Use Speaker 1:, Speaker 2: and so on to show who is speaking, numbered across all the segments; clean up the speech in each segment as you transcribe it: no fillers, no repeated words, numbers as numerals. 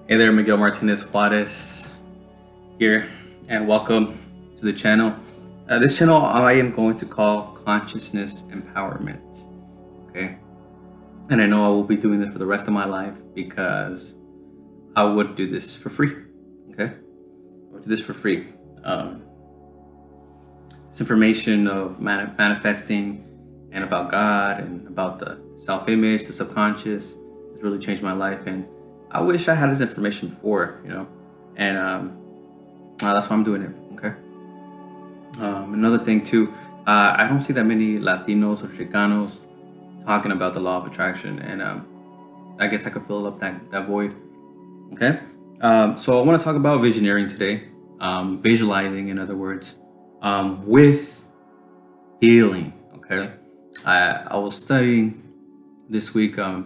Speaker 1: Hey there, Miguel Martinez Juarez here, and welcome to the channel. This channel I am going to call Consciousness Empowerment. Okay, and I know I will be doing this for the rest of my life because I would do this for free. Okay, I would do this for free. This information of manifesting and about God and about the self-image, the subconscious, has really changed my life, and I wish I had this information before, and that's why I'm doing it. Okay. Another thing too, I don't see that many Latinos or Chicanos talking about the law of attraction, and I guess I could fill up that void. Okay. So I want to talk about visioneering today, visualizing, in other words, with feeling. Okay. I was studying this week a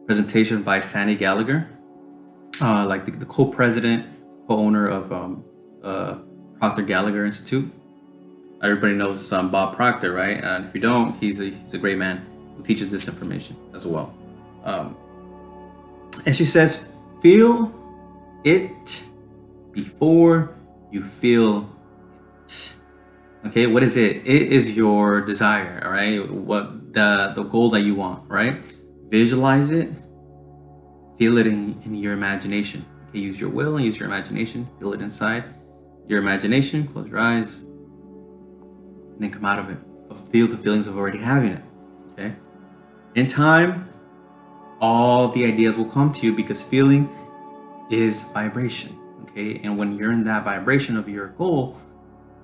Speaker 1: presentation by Sandy Gallagher, like the co-president, co-owner of Proctor Gallagher Institute. Everybody knows Bob Proctor, right? And if you don't, he's a great man who teaches this information as well. And she says, feel it before you feel it. Okay, what is it? It is your desire, all right? What the goal that you want, right? Visualize it, feel it in your imagination. Okay, use your will and use your imagination. Feel it inside your imagination. Close your eyes, and then come out of it. But feel the feelings of already having it. Okay. In time, all the ideas will come to you because feeling is vibration. Okay, and when you're in that vibration of your goal,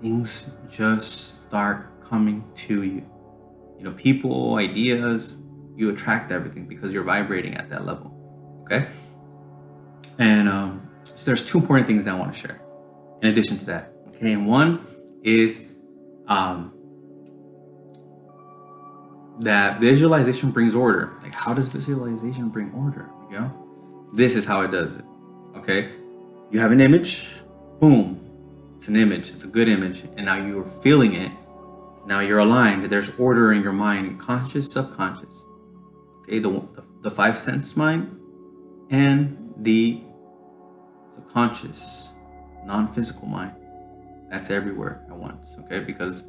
Speaker 1: things just start coming to you. People, ideas. You attract everything because you're vibrating at that level. Okay. And so there's two important things that I want to share in addition to that. Okay. And one is that visualization brings order. Like, how does visualization bring order? This is how it does it. Okay. You have an image. Boom. It's an image. It's a good image. And now you're feeling it. Now you're aligned. There's order in your mind, conscious, subconscious. Okay, the five sense mind and the subconscious, non-physical mind. That's everywhere at once. Okay, because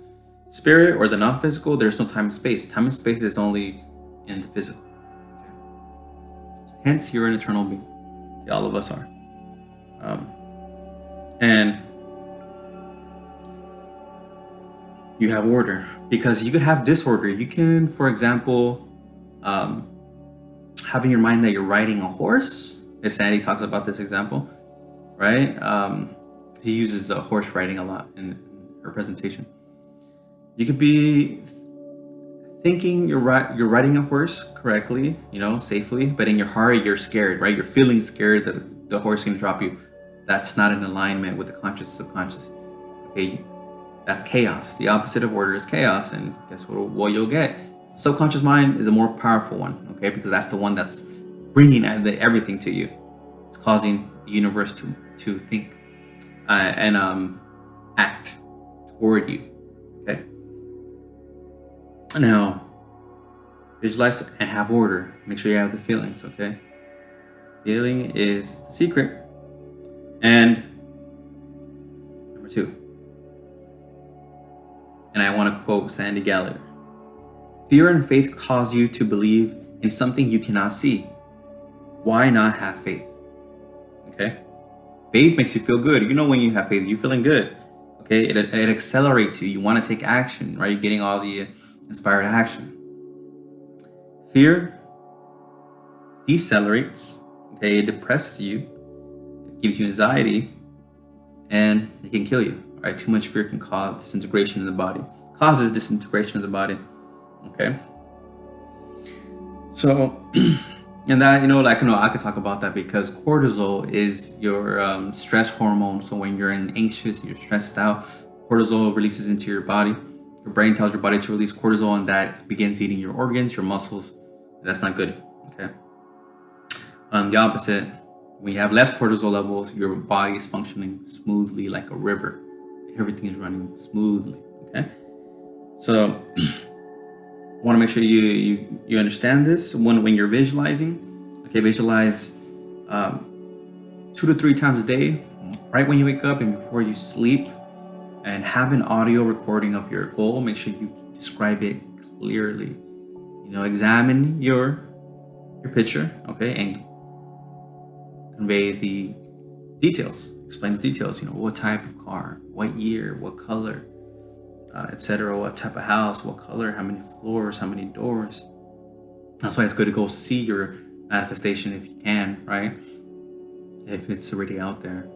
Speaker 1: spirit or the non-physical, there's no time and space. Time and space is only in the physical. Okay? Hence, you're an eternal being. Okay, all of us are. And you have order because you could have disorder. You can, for example, having your mind that you're riding a horse, as Sandy talks about this example, right? He uses horse riding a lot in her presentation. You could be thinking you're riding a horse correctly, safely, but in your heart you're scared, right? You're feeling scared that the horse is going to drop you. That's not in alignment with the conscious subconscious. Okay, that's chaos. The opposite of order is chaos, and guess what you'll get? Subconscious mind is a more powerful one, okay? Because that's the one that's bringing everything to you. It's causing the universe to think and act toward you, okay? Now, visualize and have order. Make sure you have the feelings, okay? Feeling is the secret. And number two, and I want to quote Sandy Gallagher. Fear and faith cause you to believe in something you cannot see. Why not have faith? Okay? Faith makes you feel good. When you have faith, you're feeling good. Okay? It accelerates you. You want to take action, right? You're getting all the inspired action. Fear decelerates. Okay? It depresses you. It gives you anxiety. And it can kill you. Right? Too much fear can cause disintegration in the body. Causes disintegration of the body. Okay. So, and that, I could talk about that because cortisol is your stress hormone. So when you're anxious, you're stressed out, cortisol releases into your body. Your brain tells your body to release cortisol, and that begins eating your organs, your muscles. That's not good. Okay. The opposite, when you have less cortisol levels, your body is functioning smoothly like a river. Everything is running smoothly. Okay. So I want to make sure you understand this when you're visualizing. Okay, visualize 2 to 3 times a day, right when you wake up and before you sleep, and have an audio recording of your goal. Make sure you describe it clearly. Examine your picture, okay, and convey the details. Explain the details. What type of car, what year, what color, etc. What type of house, what color, how many floors, how many doors. That's why it's good to go see your manifestation if you can, right? If it's already out there.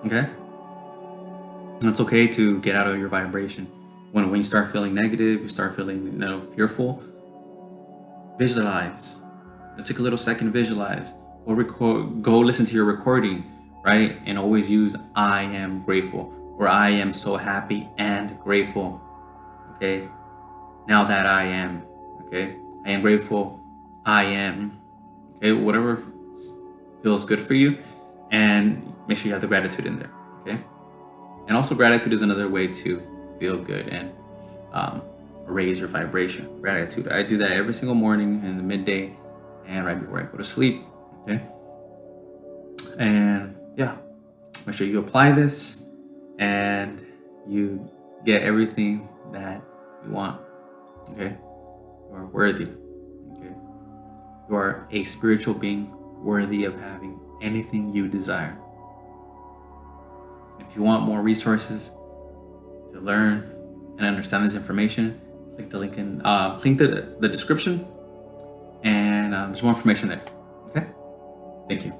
Speaker 1: Okay? It's okay to get out of your vibration. When you start feeling negative, you start feeling fearful, visualize. Take a little second to visualize. Go listen to your recording, right? And always use I am grateful, or I am so happy and grateful. Okay? Now that I am. Okay? I am grateful. I am. Okay? Whatever feels good for you, and make sure you have the gratitude in there. Okay? And also, gratitude is another way to feel good and raise your vibration. Gratitude. I do that every single morning in the midday and right before I go to sleep. Okay? And yeah, make sure you apply this and you get everything that you want. Okay? You are worthy. Okay? You are a spiritual being worthy of having anything you desire. If you want more resources to learn and understand this information, click the link in the description, and there's more information there. Okay? Thank you.